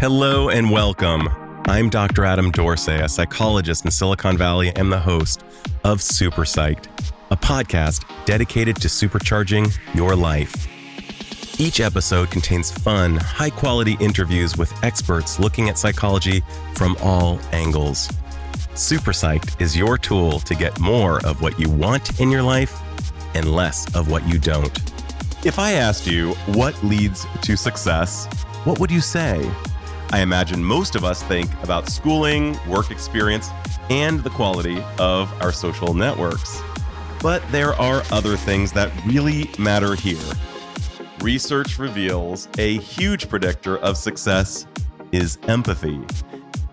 Hello and welcome. I'm Dr. Adam Dorsey, a psychologist in Silicon Valley and the host of Super Psyched, a podcast dedicated to supercharging your life. Each episode contains fun, high-quality interviews with experts looking at psychology from all angles. Super Psyched is your tool to get more of what you want in your life and less of what you don't. If I asked you what leads to success, what would you say? I imagine most of us think about schooling, work experience, and the quality of our social networks. But there are other things that really matter here. Research reveals a huge predictor of success is empathy.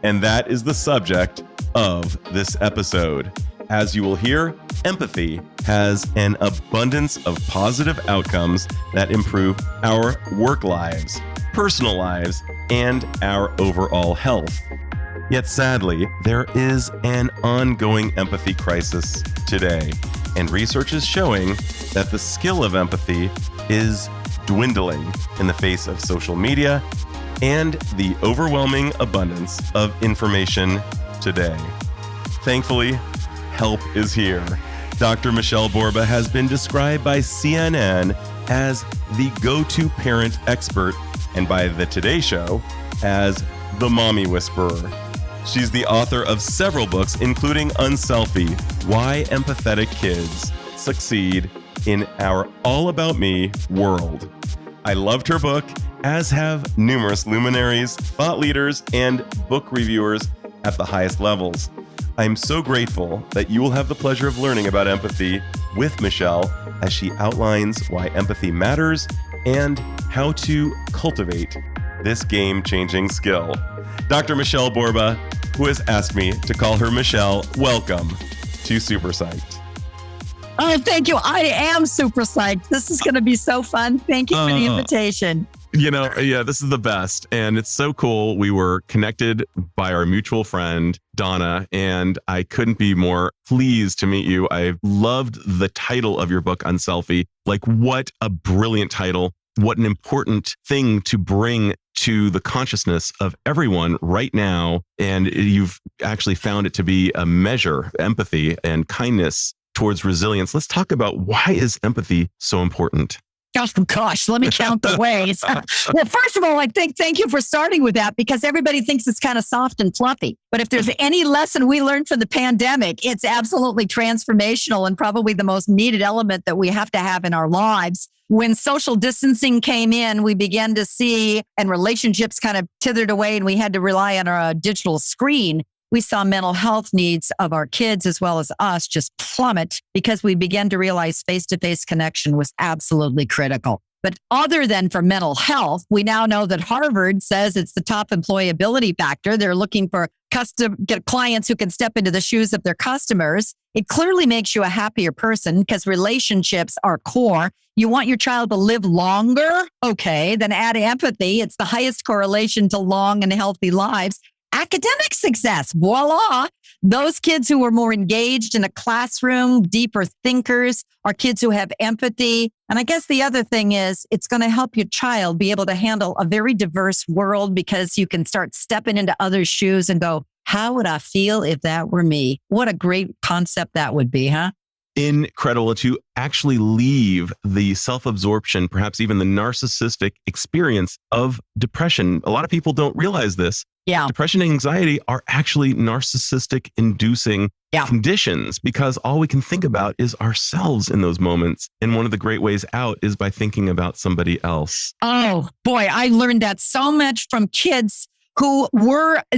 And that is the subject of this episode. As you will hear, empathy has an abundance of positive outcomes that improve our work lives, personal lives, and our overall health. Yet sadly, there is an ongoing empathy crisis today, and research is showing that the skill of empathy is dwindling in the face of social media and the overwhelming abundance of information today. Thankfully, help is here. Dr. Michele Borba has been described by CNN as the go-to parent expert and by the Today Show as the mommy whisperer. She's the author of several books, including Unselfie, Why Empathetic Kids Succeed in Our All About Me World. I loved her book, as have numerous luminaries, thought leaders, and book reviewers at the highest levels. I'm so grateful that you will have the pleasure of learning about empathy with Michele as she outlines why empathy matters and how to cultivate this game-changing skill. Dr. Michele Borba, who has asked me to call her Michele, welcome to Super Psyched. Oh, thank you. I am super psyched. This is going to be so fun. Thank you for the invitation. This is the best. And it's so cool. We were connected by our mutual friend, Donna, and I couldn't be more pleased to meet you. I loved the title of your book, Unselfie. Like, what a brilliant title. What an important thing to bring to the consciousness of everyone right now. And you've actually found it to be a measure, empathy and kindness towards resilience. Let's talk about, why is empathy so important? Oh, gosh, let me count the ways. Well, first of all, thank you for starting with that, because everybody thinks it's kind of soft and fluffy. But if there's any lesson we learned from the pandemic, it's absolutely transformational and probably the most needed element that we have to have in our lives. When social distancing came in, we began to see, and relationships kind of tethered away, and we had to rely on our digital screen. We saw mental health needs of our kids as well as us just plummet, because we began to realize face-to-face connection was absolutely critical. But other than for mental health, we now know that Harvard says it's the top employability factor. They're looking for get clients who can step into the shoes of their customers. It clearly makes you a happier person, because relationships are core. You want your child to live longer? Okay, then add empathy. It's the highest correlation to long and healthy lives. Academic success, voila. Those kids who are more engaged in a classroom, deeper thinkers, are kids who have empathy. And I guess the other thing is, it's going to help your child be able to handle a very diverse world, because you can start stepping into others' shoes and go, how would I feel if that were me? What a great concept that would be, huh? Incredible to actually leave the self-absorption, perhaps even the narcissistic experience of depression. A lot of people don't realize this. Yeah. Depression and anxiety are actually narcissistic inducing conditions, because all we can think about is ourselves in those moments. And one of the great ways out is by thinking about somebody else. Oh, boy, I learned that so much from kids who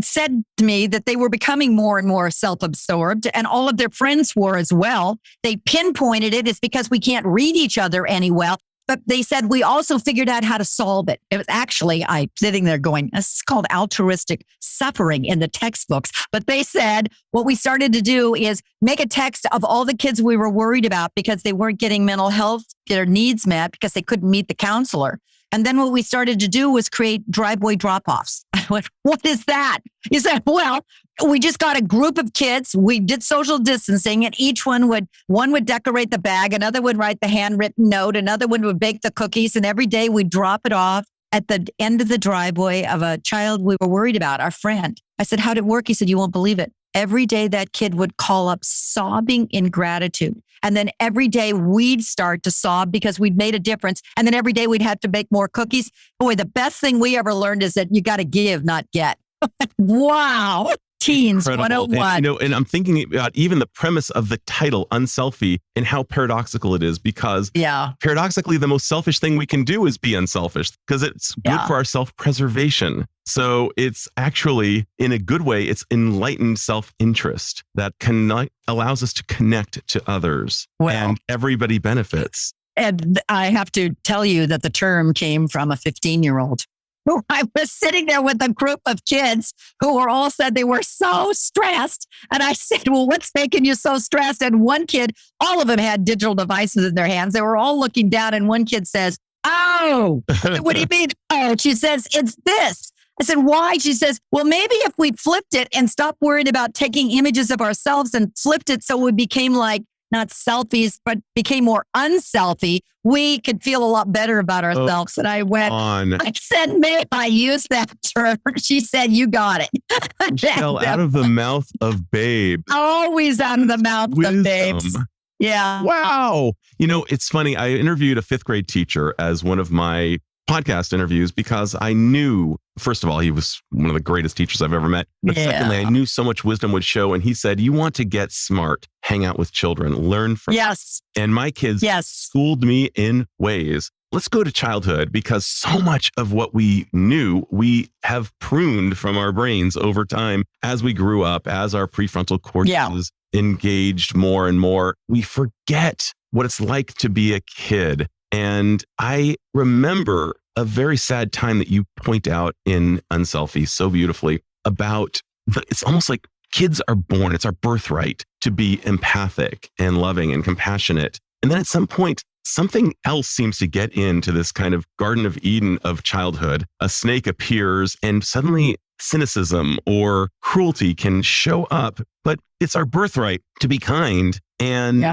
said to me that they were becoming more and more self-absorbed, and all of their friends were as well. They pinpointed it as because we can't read each other any well. But they said we also figured out how to solve it. It was actually, I'm sitting there going, this is called altruistic suffering in the textbooks. But they said what we started to do is make a text of all the kids we were worried about because they weren't getting mental health, their needs met because they couldn't meet the counselor. And then what we started to do was create driveway drop-offs. I went, what is that? He said, well, we just got a group of kids. We did social distancing, and each one would decorate the bag, another would write the handwritten note, another one would bake the cookies, and every day we'd drop it off at the end of the driveway of a child we were worried about, our friend. I said, how'd it work? He said, you won't believe it. Every day that kid would call up sobbing in gratitude. And then every day we'd start to sob because we'd made a difference. And then every day we'd have to make more cookies. Boy, the best thing we ever learned is that you got to give, not get. Wow. Teens Incredible. 101. And I'm thinking about even the premise of the title, Unselfie, and how paradoxical it is, because paradoxically, the most selfish thing we can do is be unselfish because it's good for our self-preservation. So it's actually, in a good way, it's enlightened self-interest that allows us to connect to others, and everybody benefits. And I have to tell you that the term came from a 15-year-old. I was sitting there with a group of kids who were all said they were so stressed. And I said, well, what's making you so stressed? And one kid, all of them had digital devices in their hands. They were all looking down. And one kid says, oh, what do you mean? Oh, she says, it's this. I said, why? She says, well, maybe if we flipped it and stopped worrying about taking images of ourselves and flipped it so it became like, not selfies, but became more unselfie, we could feel a lot better about ourselves. And I said, may I use that term? She said, you got it. Michele, out of the mouth of babes. Always out of the mouth of babes. Yeah. Wow. You know, it's funny. I interviewed a 5th grade teacher as one of my podcast interviews because I knew, first of all, he was one of the greatest teachers I've ever met. But secondly, I knew so much wisdom would show. And he said, you want to get smart, hang out with children, learn from them. And my kids schooled me in ways. Let's go to childhood, because so much of what we knew, we have pruned from our brains over time as we grew up, as our prefrontal cortex engaged more and more. We forget what it's like to be a kid. And I remember a very sad time that you point out in Unselfie so beautifully about it's almost like kids are born. It's our birthright to be empathic and loving and compassionate. And then at some point, something else seems to get into this kind of Garden of Eden of childhood. A snake appears and suddenly cynicism or cruelty can show up, but it's our birthright to be kind. And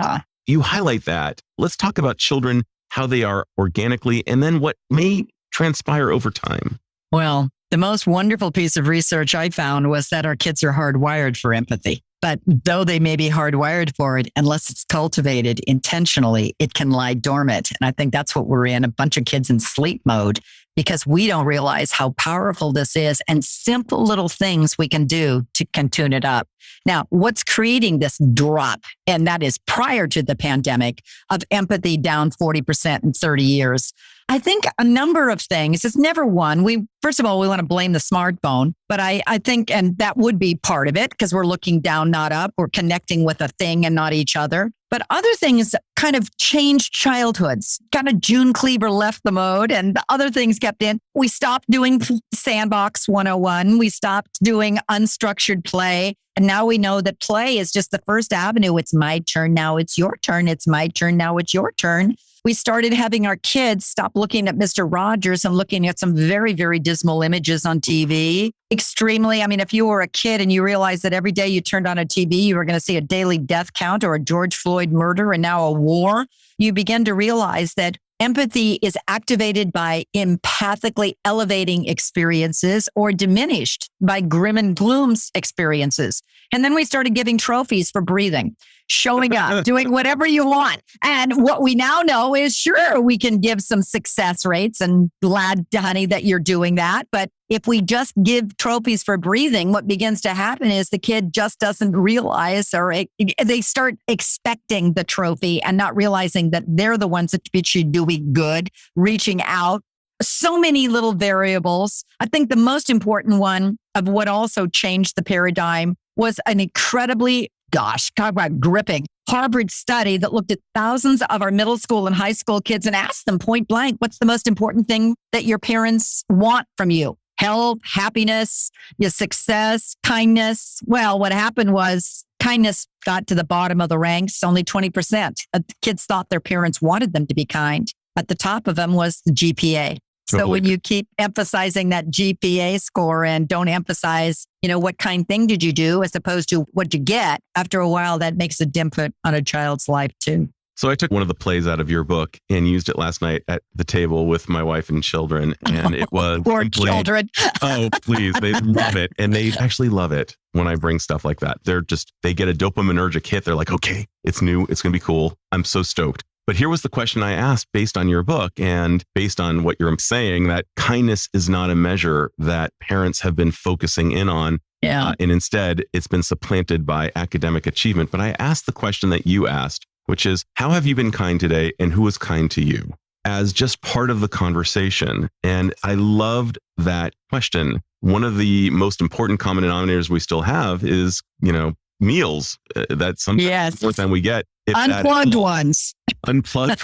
you highlight that. Let's talk about children, how they are organically, and then what may transpire over time. Well, the most wonderful piece of research I found was that our kids are hardwired for empathy. But though they may be hardwired for it, unless it's cultivated intentionally, it can lie dormant. And I think that's what we're in, a bunch of kids in sleep mode, because we don't realize how powerful this is and simple little things we can do can tune it up. Now, what's creating this drop, and that is prior to the pandemic, of empathy down 40% in 30 years? I think a number of things. It's never one. First of all, we want to blame the smartphone, but I think, and that would be part of it, because we're looking down, not up. We're connecting with a thing and not each other. But other things kind of changed childhoods. Kind of June Cleaver left the mode and the other things kept in. We stopped doing Sandbox 101. We stopped doing unstructured play. And now we know that play is just the first avenue. It's my turn. Now it's your turn. It's my turn. Now it's your turn. We started having our kids stop looking at Mr. Rogers and looking at some very, very dismal images on TV. Extremely. I mean, if you were a kid and you realized that every day you turned on a TV, you were going to see a daily death count or a George Floyd murder and now a war, you begin to realize that empathy is activated by empathically elevating experiences or diminished by grim and gloom experiences. And then we started giving trophies for breathing, showing up, doing whatever you want. And what we now know is, sure, we can give some success rates, and glad, honey, that you're doing that. But if we just give trophies for breathing, what begins to happen is the kid just doesn't realize, or they start expecting the trophy and not realizing that they're the ones that should do good, reaching out. So many little variables. I think the most important one of what also changed the paradigm was an incredibly, talk about gripping, Harvard study that looked at thousands of our middle school and high school kids and asked them point blank, what's the most important thing that your parents want from you? Health, happiness, your success, kindness. Well, what happened was kindness got to the bottom of the ranks, only 20%. Kids thought their parents wanted them to be kind. At the top of them was the GPA. So when you keep emphasizing that GPA score and don't emphasize, what kind thing did you do as opposed to what you get, after a while, that makes a dent on a child's life too. So I took one of the plays out of your book and used it last night at the table with my wife and children. And it was Poor children. Oh, please. They love it. And they actually love it when I bring stuff like that. They get a dopaminergic hit. They're like, okay, it's new. It's going to be cool. I'm so stoked. But here was the question I asked based on your book and based on what you're saying, that kindness is not a measure that parents have been focusing in on. Yeah. And instead, it's been supplanted by academic achievement. But I asked the question that you asked, which is, how have you been kind today and who was kind to you, as just part of the conversation? And I loved that question. One of the most important common denominators we still have is, meals. That's sometimes more than we get. Unplugged ones. Unplugged.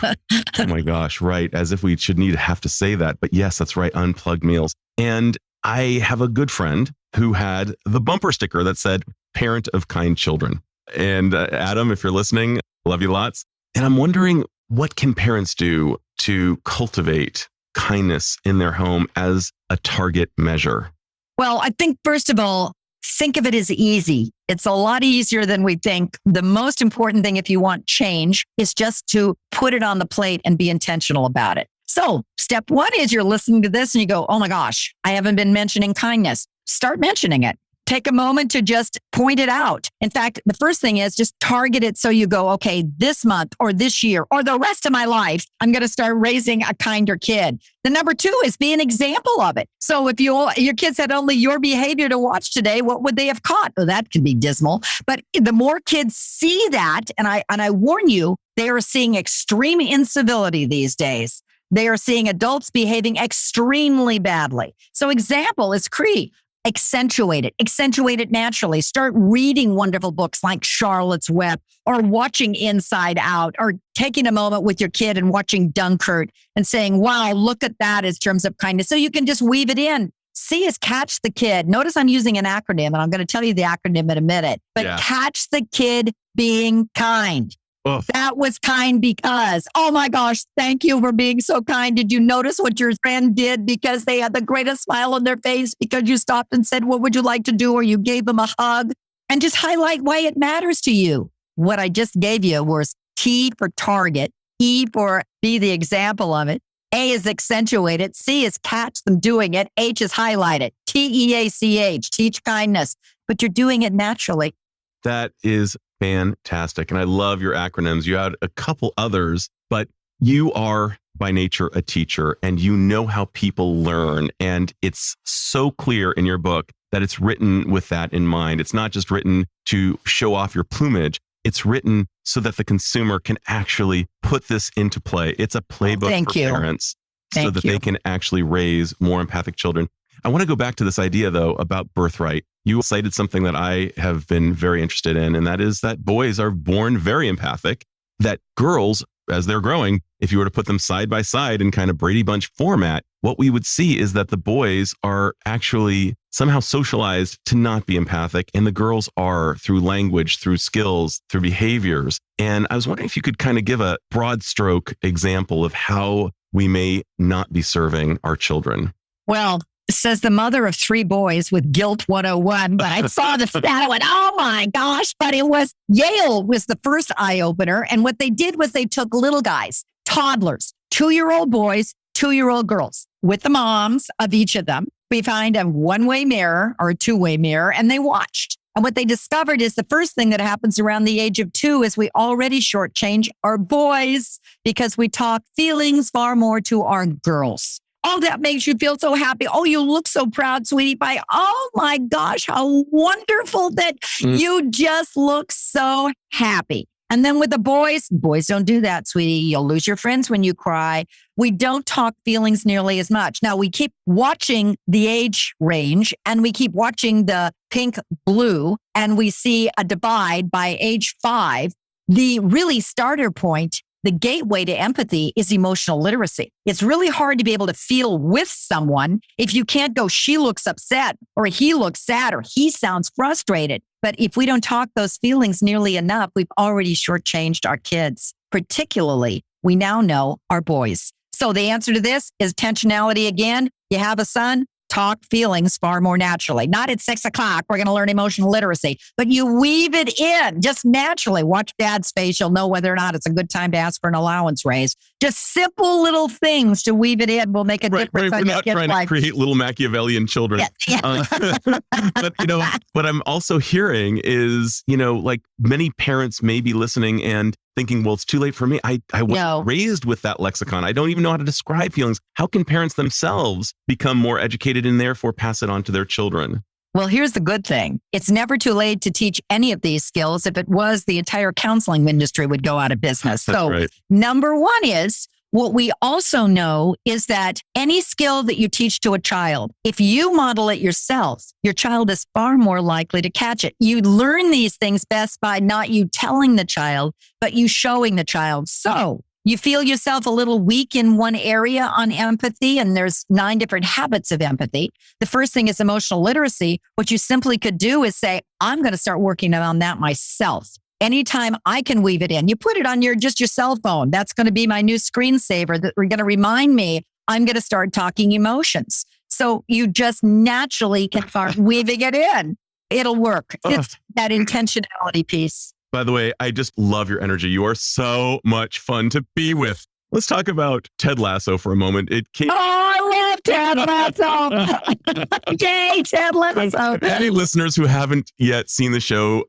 Oh my gosh, right. As if we should have to say that. But yes, that's right. Unplugged meals. And I have a good friend who had the bumper sticker that said, parent of kind children. And Adam, if you're listening, love you lots. And I'm wondering, what can parents do to cultivate kindness in their home as a target measure? Well, I think, first of all, think of it as easy. It's a lot easier than we think. The most important thing, if you want change, is just to put it on the plate and be intentional about it. So step one is you're listening to this and you go, oh my gosh, I haven't been mentioning kindness. Start mentioning it. Take a moment to just point it out. In fact, the first thing is just target it. So you go, okay, this month or this year or the rest of my life, I'm going to start raising a kinder kid. The number two is be an example of it. So if your kids had only your behavior to watch today, what would they have caught? Well, that could be dismal. But the more kids see that, and I warn you, they are seeing extreme incivility these days. They are seeing adults behaving extremely badly. So example is key. Accentuate it naturally. Start reading wonderful books like Charlotte's Web or watching Inside Out or taking a moment with your kid and watching Dunkirk and saying, wow, look at that in terms of kindness. So you can just weave it in. C is catch the kid. Notice I'm using an acronym and I'm going to tell you the acronym in a minute, but catch the kid being kind. Oh. That was kind because, oh my gosh, thank you for being so kind. Did you notice what your friend did because they had the greatest smile on their face because you stopped and said, what would you like to do? Or you gave them a hug, and just highlight why it matters to you. What I just gave you was T for target, E for be the example of it. A is accentuate it. C is catch them doing it. H is highlight it. TEACH, teach kindness, but you're doing it naturally. That is fantastic. And I love your acronyms. You had a couple others, but you are by nature a teacher and you know how people learn. And it's so clear in your book that it's written with that in mind. It's not just written to show off your plumage. It's written so that the consumer can actually put this into play. It's a playbook for parents so that they can actually raise more empathic children. I want to go back to this idea, though, about birthright. You cited something that I have been very interested in, and that is that boys are born very empathic, that girls, as they're growing, if you were to put them side by side in kind of Brady Bunch format, what we would see is that the boys are actually somehow socialized to not be empathic, and the girls are through language, through skills, through behaviors. And I was wondering if you could kind of give a broad stroke example of how we may not be serving our children. Well, says the mother of 3 boys with Guilt 101, but I saw the stat. I went, oh my gosh, but Yale was the first eye opener. And what they did was they took little guys, toddlers, 2-year-old boys, 2-year-old girls with the moms of each of them behind a one-way mirror or a two-way mirror, and they watched. And what they discovered is the first thing that happens around the age of 2 is we already shortchange our boys because we talk feelings far more to our girls. Oh, that makes you feel so happy. Oh, you look so proud, sweetie pie. Oh my gosh, how wonderful that you just look so happy. And then with the boys don't do that, sweetie. You'll lose your friends when you cry. We don't talk feelings nearly as much. Now, we keep watching the age range and we keep watching the pink blue, and we see a divide by age 5. The really starter point, the gateway to empathy, is emotional literacy. It's really hard to be able to feel with someone if you can't go, she looks upset, or he looks sad, or he sounds frustrated. But if we don't talk those feelings nearly enough, we've already shortchanged our kids. Particularly, we now know our boys. So the answer to this is intentionality again. You have a son, talk feelings far more naturally. Not at 6:00, we're going to learn emotional literacy, but you weave it in just naturally. Watch dad's face. You'll know whether or not it's a good time to ask for an allowance raise. Just simple little things to weave it in will make a difference. We're not trying to create little Machiavellian children. Yeah. But, what I'm also hearing is, like many parents may be listening and thinking, well, it's too late for me. I was raised with that lexicon. I don't even know how to describe feelings. How can parents themselves become more educated and therefore pass it on to their children? Well, here's the good thing. It's never too late to teach any of these skills. If it was, the entire counseling industry would go out of business. So right. Number one is, what we also know is that any skill that you teach to a child, if you model it yourself, your child is far more likely to catch it. You learn these things best by not you telling the child, but you showing the child. So you feel yourself a little weak in one area on empathy, and there's 9 different habits of empathy. The first thing is emotional literacy. What you simply could do is say, I'm going to start working on that myself. Anytime I can weave it in, you put it on your cell phone. That's going to be my new screensaver that we're going to remind me I'm going to start talking emotions. So you just naturally can start weaving it in. It'll work. It's that intentionality piece. By the way, I just love your energy. You are so much fun to be with. Let's talk about Ted Lasso for a moment. I love Ted Lasso. Yay, Ted Lasso. Any listeners who haven't yet seen the show,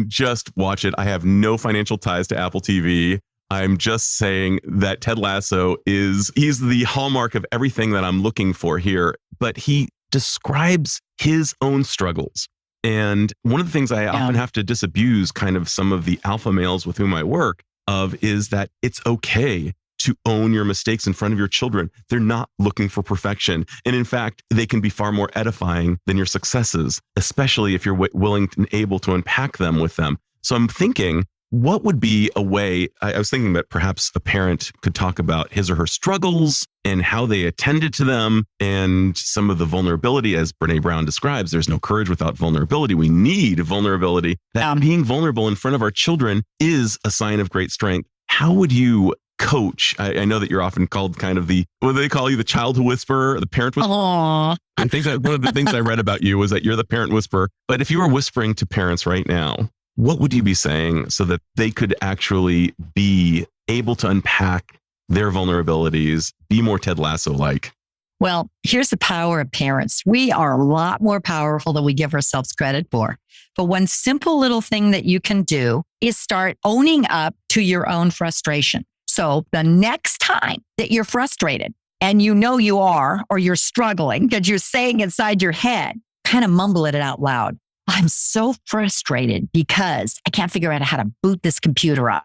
just watch it. I have no financial ties to Apple TV. I'm just saying that Ted Lasso he's the hallmark of everything that I'm looking for here. But he describes his own struggles. And one of the things I often have to disabuse kind of some of the alpha males with whom I work of is that it's okay to own your mistakes in front of your children. They're not looking for perfection. And in fact, they can be far more edifying than your successes, especially if you're willing and able to unpack them with them. So I'm thinking, what would be a way, I was thinking that perhaps a parent could talk about his or her struggles and how they attended to them and some of the vulnerability, as Brene Brown describes. There's no courage without vulnerability. We need vulnerability. That being vulnerable in front of our children is a sign of great strength. How would you coach? I know that you're often called kind of what do they call you? The child whisperer, the parent whisperer. Aww. I think that one of the things I read about you was that you're the parent whisperer. But if you were whispering to parents right now, what would you be saying so that they could actually be able to unpack their vulnerabilities, be more Ted Lasso-like? Well, here's the power of parents. We are a lot more powerful than we give ourselves credit for. But one simple little thing that you can do is start owning up to your own frustration. So the next time that you're frustrated and you know you are, or you're struggling because you're saying inside your head, kind of mumble it out loud. I'm so frustrated because I can't figure out how to boot this computer up.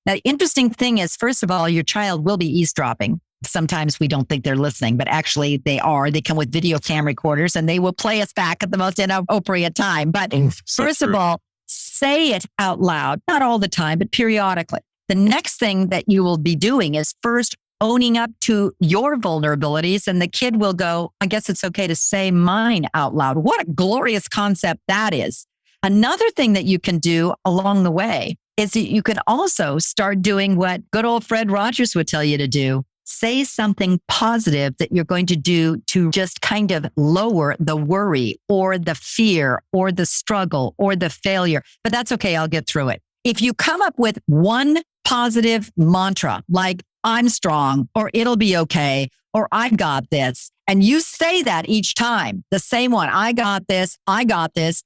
Now, the interesting thing is, first of all, your child will be eavesdropping. Sometimes we don't think they're listening, but actually they are. They come with video cam recorders and they will play us back at the most inappropriate time. But first of all, say it out loud, not all the time, but periodically. The next thing that you will be doing is first owning up to your vulnerabilities, and the kid will go, I guess it's okay to say mine out loud. What a glorious concept that is. Another thing that you can do along the way is that you can also start doing what good old Fred Rogers would tell you to do. Say something positive that you're going to do to just kind of lower the worry or the fear or the struggle or the failure. But that's okay. I'll get through it. If you come up with one positive mantra, like I'm strong, or it'll be okay, or I got this, and you say that each time, the same one, I got this,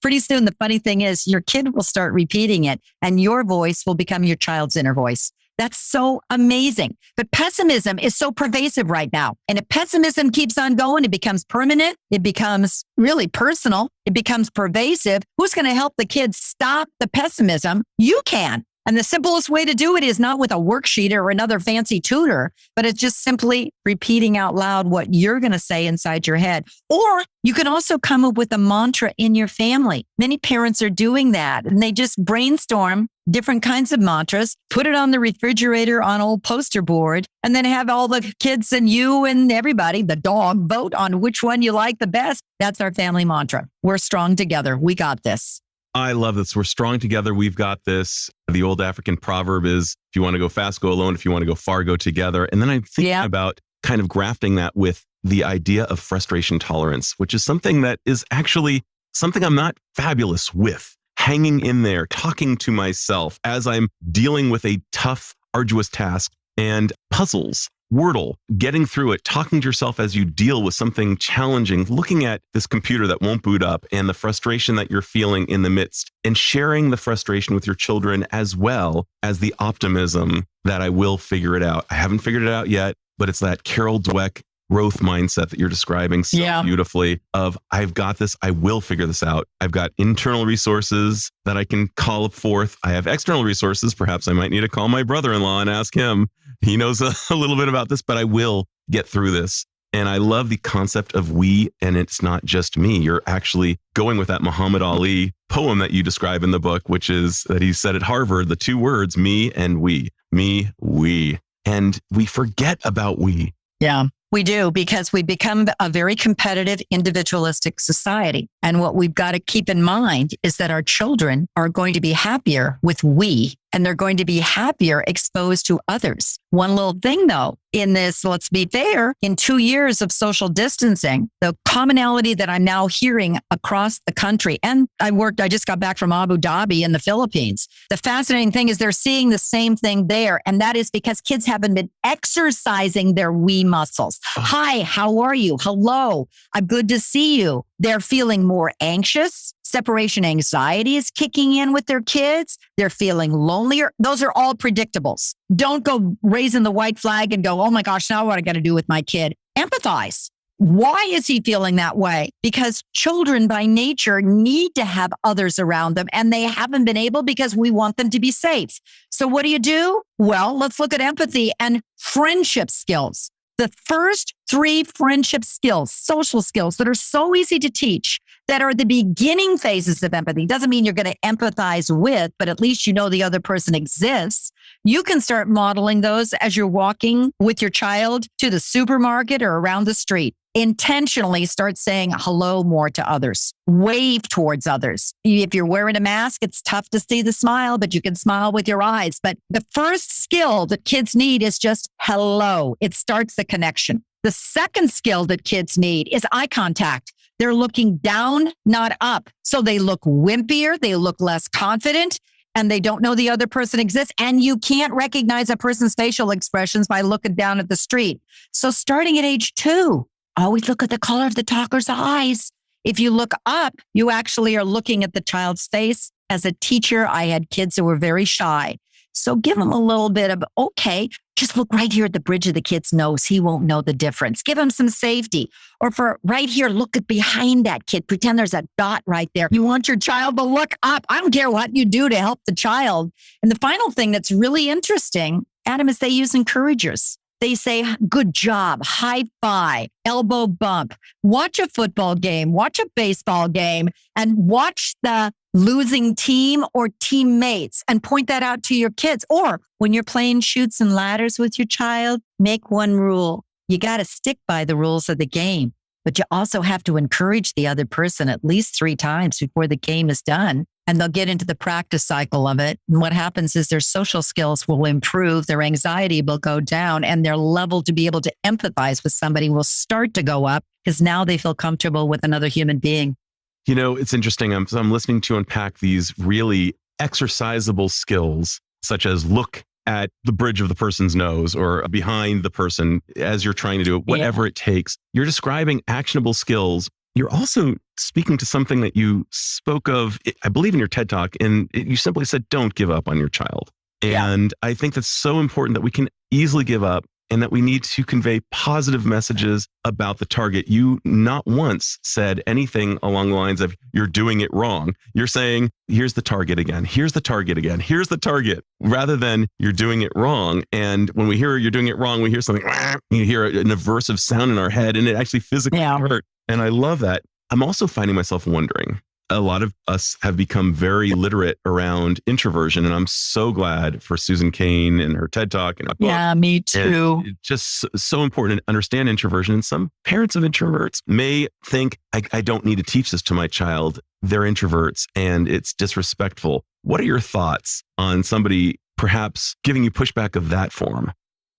pretty soon the funny thing is your kid will start repeating it and your voice will become your child's inner voice. That's so amazing. But pessimism is so pervasive right now. And if pessimism keeps on going, it becomes permanent. It becomes really personal. It becomes pervasive. Who's going to help the kids stop the pessimism? You can. And the simplest way to do it is not with a worksheet or another fancy tutor, but it's just simply repeating out loud what you're going to say inside your head. Or you can also come up with a mantra in your family. Many parents are doing that, and they just brainstorm different kinds of mantras, put it on the refrigerator on old poster board, and then have all the kids and you and everybody, the dog, vote on which one you like the best. That's our family mantra. We're strong together. We got this. I love this. We're strong together. We've got this. The old African proverb is, if you want to go fast, go alone. If you want to go far, go together. And then I'm thinking about kind of grafting that with the idea of frustration tolerance, which is something that is actually something I'm not fabulous with. Hanging in there, talking to myself as I'm dealing with a tough, arduous task and puzzles, Wordle, getting through it, talking to yourself as you deal with something challenging, looking at this computer that won't boot up and the frustration that you're feeling in the midst, and sharing the frustration with your children as well as the optimism that I will figure it out. I haven't figured it out yet, but it's that Carol Dweck growth mindset that you're describing so beautifully of I've got this, I will figure this out. I've got internal resources that I can call forth. I have external resources. Perhaps I might need to call my brother-in-law and ask him. He knows a little bit about this, but I will get through this. And I love the concept of we, and it's not just me. You're actually going with that Muhammad Ali poem that you describe in the book, which is that he said at Harvard, the two words, me and we, me, we. And we forget about we. Yeah. We do, because we become a very competitive, individualistic society. And what we've got to keep in mind is that our children are going to be happier with we, and they're going to be happier exposed to others. One little thing, though, in this, let's be fair, in 2 years of social distancing, the commonality that I'm now hearing across the country, and I just got back from Abu Dhabi in the Philippines. The fascinating thing is they're seeing the same thing there. And that is because kids haven't been exercising their we muscles. Hi, how are you? Hello, I'm good to see you. They're feeling more anxious. Separation anxiety is kicking in with their kids. They're feeling lonelier. Those are all predictables. Don't go raising the white flag and go, oh my gosh, now what I got to do with my kid? Empathize. Why is he feeling that way? Because children by nature need to have others around them, and they haven't been able because we want them to be safe. So what do? Well, let's look at empathy and friendship skills. The first 3 friendship skills, social skills that are so easy to teach, that are the beginning phases of empathy. Doesn't mean you're going to empathize with, but at least you know the other person exists. You can start modeling those as you're walking with your child to the supermarket or around the street. Intentionally start saying hello more to others. Wave towards others. If you're wearing a mask, it's tough to see the smile, but you can smile with your eyes. But the first skill that kids need is just hello. It starts the connection. The second skill that kids need is eye contact. They're looking down, not up. So they look wimpier, they look less confident, and they don't know the other person exists. And you can't recognize a person's facial expressions by looking down at the street. So starting at age 2, always look at the color of the talker's eyes. If you look up, you actually are looking at the child's face. As a teacher, I had kids who were very shy. So give them a little bit of, okay, just look right here at the bridge of the kid's nose. He won't know the difference. Give him some safety. Or for right here, look at behind that kid. Pretend there's a dot right there. You want your child to look up. I don't care what you do to help the child. And the final thing that's really interesting, Adam, is they use encouragers. They say, good job, high five, elbow bump, watch a football game, watch a baseball game, and watch the losing team or teammates and point that out to your kids. Or when you're playing chutes and ladders with your child, make one rule. You got to stick by the rules of the game, but you also have to encourage the other person at least 3 times before the game is done. And they'll get into the practice cycle of it. And what happens is their social skills will improve, their anxiety will go down, and their level to be able to empathize with somebody will start to go up because now they feel comfortable with another human being. You know, it's interesting. I'm listening to unpack these really exercisable skills, such as look at the bridge of the person's nose or behind the person as you're trying to do it, whatever it takes. You're describing actionable skills. You're also speaking to something that you spoke of, I believe, in your TED Talk, and you simply said, don't give up on your child. And I think that's so important that we can easily give up and that we need to convey positive messages about the target. You not once said anything along the lines of, you're doing it wrong. You're saying, here's the target again. Here's the target again. Here's the target, rather than you're doing it wrong. And when we hear you're doing it wrong, we hear something, you hear an aversive sound in our head, and it actually physically hurt. And I love that. I'm also finding myself wondering, a lot of us have become very literate around introversion. And I'm so glad for Susan Cain and her TED Talk and her book. Yeah, me too. And it's just so important to understand introversion. And some parents of introverts may think, I don't need to teach this to my child. They're introverts and it's disrespectful. What are your thoughts on somebody perhaps giving you pushback of that form?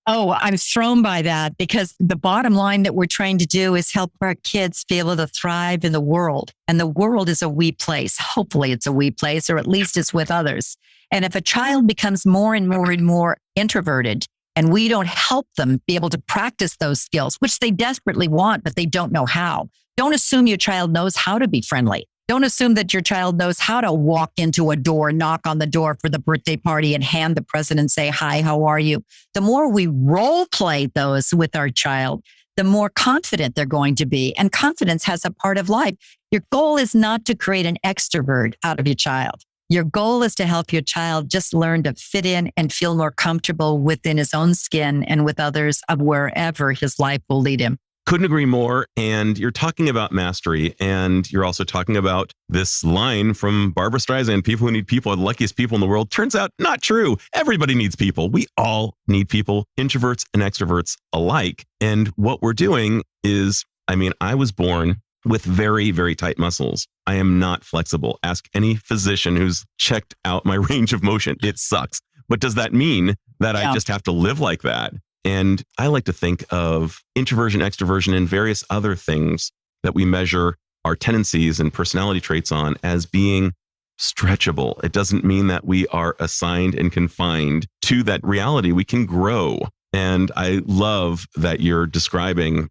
Oh, I'm thrown by that because the bottom line that we're trying to do is help our kids be able to thrive in the world. And the world is a we place. Hopefully it's a we place, or at least it's with others. And if a child becomes more and more and more introverted, and we don't help them be able to practice those skills, which they desperately want, but they don't know how. Don't assume your child knows how to be friendly. Don't assume that your child knows how to walk into a door, knock on the door for the birthday party and hand the present and say, hi, how are you? The more we role play those with our child, the more confident they're going to be. And confidence has a part of life. Your goal is not to create an extrovert out of your child. Your goal is to help your child just learn to fit in and feel more comfortable within his own skin and with others of wherever his life will lead him. Couldn't agree more. And you're talking about mastery, and you're also talking about this line from Barbra Streisand, people who need people are the luckiest people in the world. Turns out not true. Everybody needs people. We all need people, introverts and extroverts alike. And what we're doing is, I was born with very, very tight muscles. I am not flexible. Ask any physician who's checked out my range of motion. It sucks. But does that mean that I just have to live like that? And I like to think of introversion, extroversion, and various other things that we measure our tendencies and personality traits on as being stretchable. It doesn't mean that we are assigned and confined to that reality. We can grow. And I love that you're describing,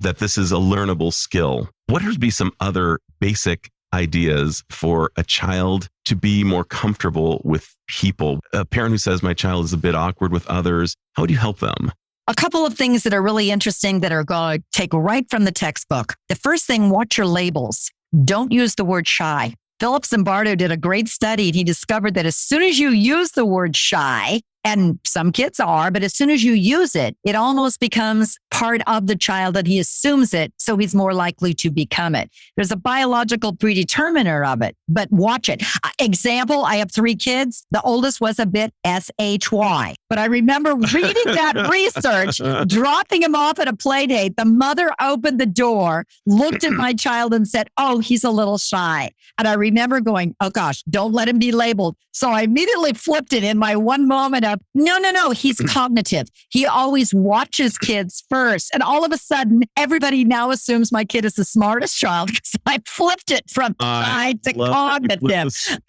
that this is a learnable skill. What would be some other basic ideas for a child to be more comfortable with people? A parent who says my child is a bit awkward with others, how would you help them? A couple of things that are really interesting that are going to take right from the textbook. The first thing, watch your labels. Don't use the word shy. Philip Zimbardo did a great study, and he discovered that as soon as you use the word shy, and some kids are, but as soon as you use it, it almost becomes part of the child and he assumes it, so he's more likely to become it. There's a biological predeterminer of it, but watch it. Example, I have 3 kids. The oldest was a bit SHY, but I remember reading that research, dropping him off at a play date. The mother opened the door, looked at my child and said, oh, he's a little shy. And I remember going, oh gosh, don't let him be labeled. So I immediately flipped it in my one moment of, no, he's cognitive. He always watches kids first. And all of a sudden, everybody now assumes my kid is the smartest child because I flipped it from shy to cognitive.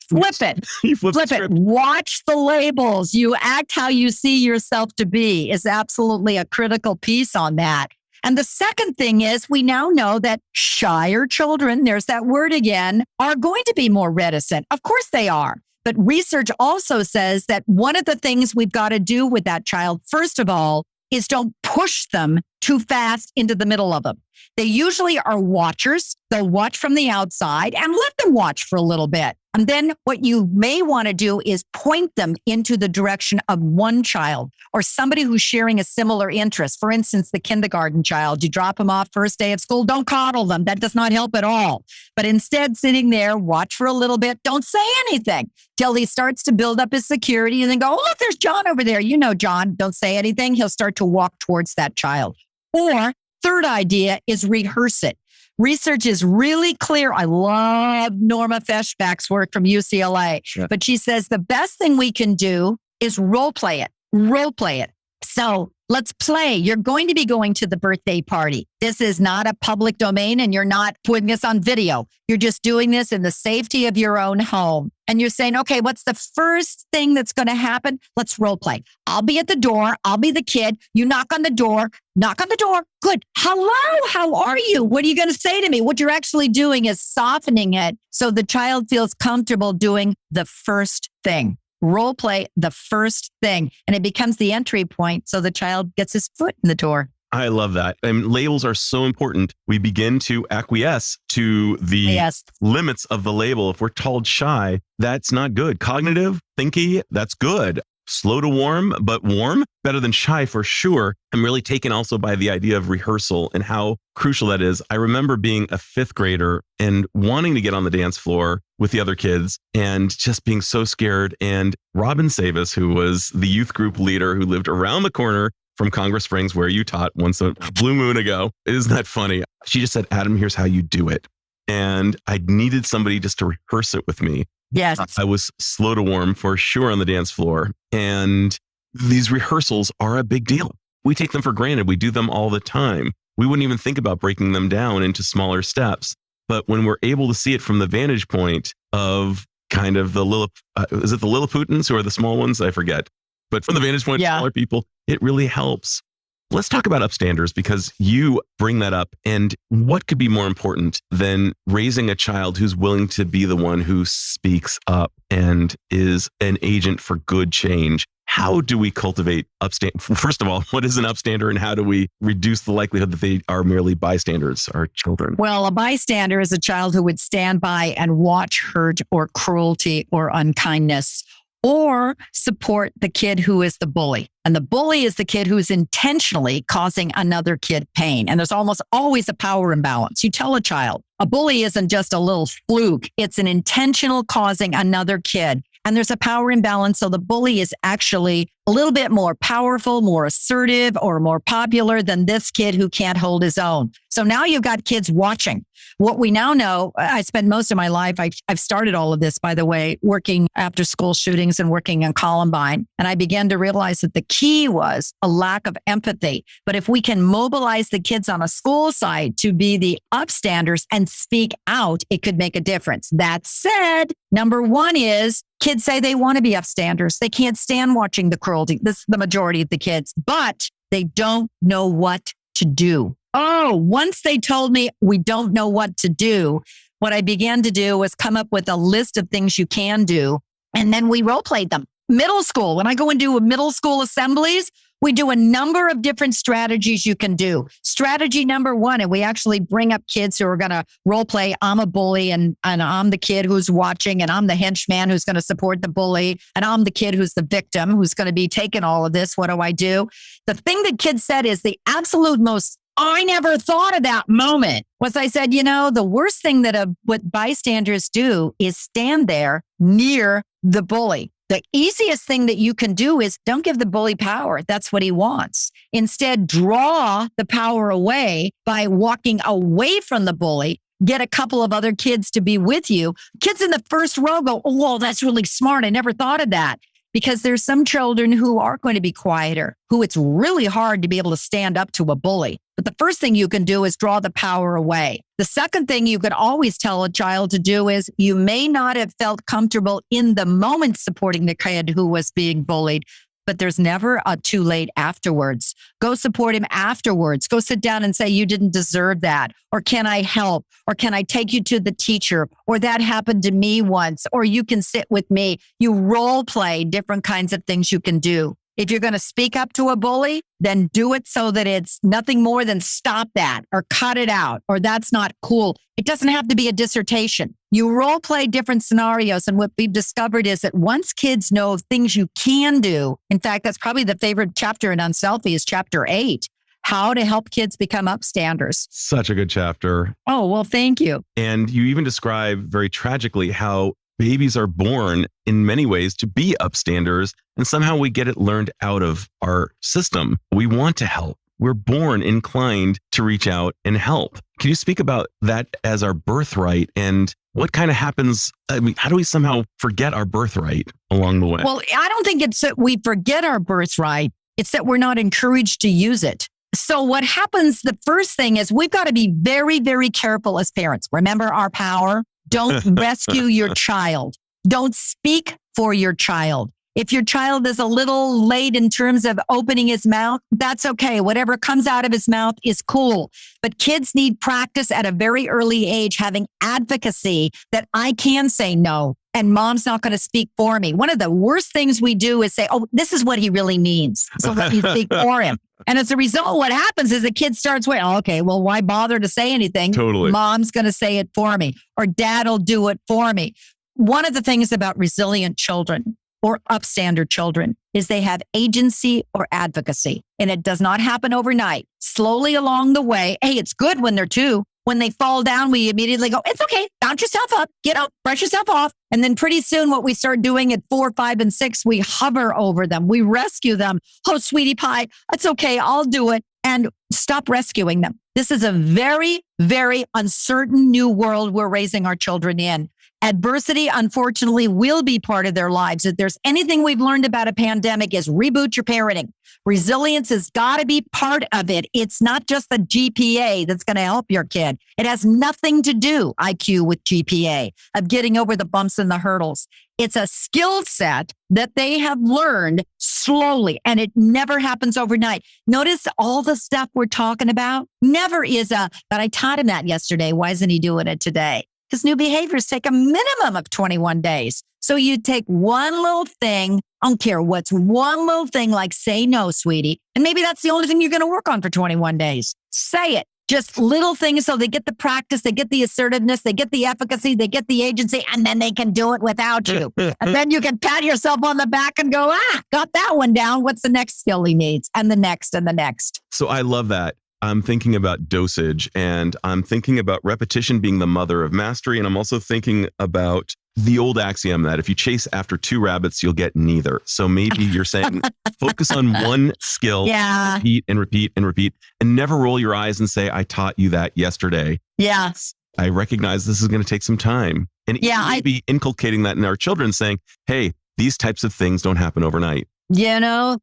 Flip it. Flip it. Watch the labels. You act how you see yourself to be is absolutely a critical piece on that. And the second thing is we now know that shyer children, there's that word again, are going to be more reticent. Of course they are. But research also says that one of the things we've got to do with that child, first of all, is don't push them too fast into the middle of them. They usually are watchers. They'll watch from the outside and let them watch for a little bit. And then what you may want to do is point them into the direction of one child or somebody who's sharing a similar interest. For instance, the kindergarten child, you drop them off first day of school, don't coddle them. That does not help at all. But instead, sitting there, watch for a little bit, don't say anything till he starts to build up his security and then go, oh, look, there's John over there. You know, John, don't say anything. He'll start to walk towards that child. Or third idea is rehearse it. Research is really clear. I love Norma Feshbach's work from UCLA, but she says the best thing we can do is role play it. Role play it. So let's play. You're going to be going to the birthday party. This is not a public domain and you're not putting this on video. You're just doing this in the safety of your own home. And you're saying, okay, what's the first thing that's going to happen? Let's role play. I'll be at the door. I'll be the kid. You knock on the door. Knock on the door. Good. Hello. How are you? What are you going to say to me? What you're actually doing is softening it so the child feels comfortable doing the first thing. Role play the first thing, and it becomes the entry point so the child gets his foot in the door. I love that. And labels are so important. We begin to acquiesce to the limits of the label. If we're told shy, that's not good. Cognitive, thinky, that's good. Slow to warm, but warm, better than shy for sure. I'm really taken also by the idea of rehearsal and how crucial that is. I remember being a 5th grader and wanting to get on the dance floor with the other kids and just being so scared. And Robin Savis, who was the youth group leader who lived around the corner from Congress Springs, where you taught once a blue moon ago. Isn't that funny? She just said, Adam, here's how you do it. And I needed somebody just to rehearse it with me. Yes. I was slow to warm for sure on the dance floor. And these rehearsals are a big deal. We take them for granted. We do them all the time. We wouldn't even think about breaking them down into smaller steps. But when we're able to see it from the vantage point of kind of the is it the Lilliputans who are the small ones? I forget. But from the vantage point of smaller people, it really helps. Let's talk about upstanders, because you bring that up. And what could be more important than raising a child who's willing to be the one who speaks up and is an agent for good change? How do we cultivate upstand? First of all, what is an upstander, and how do we reduce the likelihood that they are merely bystanders, our children? Well, a bystander is a child who would stand by and watch hurt or cruelty or unkindness, or support the kid who is the bully. And the bully is the kid who's intentionally causing another kid pain. And there's almost always a power imbalance. You tell a child, a bully isn't just a little fluke. It's an intentional causing another kid. And there's a power imbalance. So the bully is actually a little bit more powerful, more assertive, or more popular than this kid who can't hold his own. So now you've got kids watching. What we now know, I spent most of my life, I've started all of this, by the way, working after school shootings and working in Columbine. And I began to realize that the key was a lack of empathy. But if we can mobilize the kids on a school side to be the upstanders and speak out, it could make a difference. That said, number one is kids say they want to be upstanders. They can't stand watching the cruelty. This is the majority of the kids, but they don't know what to do. Oh, once they told me we don't know what to do, what I began to do was come up with a list of things you can do. And then we role played them. Middle school, when I go and do middle school assemblies, we do a number of different strategies you can do. Strategy number one, and we actually bring up kids who are going to role play. I'm a bully and I'm the kid who's watching, and I'm the henchman who's going to support the bully. And I'm the kid who's the victim who's going to be taking all of this. What do I do? The thing that kids said is the absolute most, I never thought of that moment, was I said, the worst thing that what bystanders do is stand there near the bully. The easiest thing that you can do is don't give the bully power. That's what he wants. Instead, draw the power away by walking away from the bully. Get a couple of other kids to be with you. Kids in the first row go, oh, that's really smart. I never thought of that. Because there's some children who are going to be quieter, who it's really hard to be able to stand up to a bully. But the first thing you can do is draw the power away. The second thing you could always tell a child to do is you may not have felt comfortable in the moment supporting the kid who was being bullied, but there's never a too late afterwards. Go support him afterwards. Go sit down and say, you didn't deserve that. Or can I help? Or can I take you to the teacher? Or that happened to me once. Or you can sit with me. You role play different kinds of things you can do. If you're going to speak up to a bully, then do it so that it's nothing more than stop that or cut it out or that's not cool. It doesn't have to be a dissertation. You role play different scenarios. And what we've discovered is that once kids know things you can do, in fact, that's probably the favorite chapter in Unselfie is chapter 8, how to help kids become upstanders. Such a good chapter. Oh, well, thank you. And you even describe very tragically how babies are born in many ways to be upstanders, and somehow we get it learned out of our system. We want to help. We're born inclined to reach out and help. Can you speak about that as our birthright and what kind of happens? I mean, how do we somehow forget our birthright along the way? Well, I don't think it's that we forget our birthright. It's that we're not encouraged to use it. So what happens, the first thing is we've got to be very, very careful as parents. Remember our power. Don't rescue your child. Don't speak for your child. If your child is a little late in terms of opening his mouth, that's okay. Whatever comes out of his mouth is cool. But kids need practice at a very early age, having advocacy that I can say no and mom's not going to speak for me. One of the worst things we do is say, oh, this is what he really means. So let me speak for him. And as a result, what happens is the kid starts waiting. Oh, okay, well, why bother to say anything? Totally. Mom's going to say it for me or dad'll do it for me. One of the things about resilient children or upstander children is they have agency or advocacy. And it does not happen overnight. Slowly along the way, hey, it's good when they're 2. When they fall down, we immediately go, it's okay, bounce yourself up, get up, brush yourself off. And then pretty soon what we start doing at 4, 5, and 6, we hover over them. We rescue them. Oh, sweetie pie, it's okay, I'll do it. And stop rescuing them. This is a very, very uncertain new world we're raising our children in. Adversity, unfortunately, will be part of their lives. If there's anything we've learned about a pandemic is reboot your parenting. Resilience has got to be part of it. It's not just the GPA that's going to help your kid. It has nothing to do, IQ, with GPA, of getting over the bumps and the hurdles. It's a skill set that they have learned slowly, and it never happens overnight. Notice all the stuff we're talking about never is but I taught him that yesterday. Why isn't he doing it today? Because new behaviors take a minimum of 21 days. So you take one little thing, I don't care what's one little thing, like say no, sweetie. And maybe that's the only thing you're going to work on for 21 days. Say it. Just little things so they get the practice, they get the assertiveness, they get the efficacy, they get the agency, and then they can do it without you. And then you can pat yourself on the back and go, got that one down. What's the next skill he needs? And the next and the next. So I love that. I'm thinking about dosage, and I'm thinking about repetition being the mother of mastery. And I'm also thinking about the old axiom that if you chase after two rabbits, you'll get neither. So maybe you're saying focus on one skill, repeat and repeat and repeat, and never roll your eyes and say, I taught you that yesterday. Yes. I recognize this is going to take some time. And maybe inculcating that in our children, saying, hey, these types of things don't happen overnight. I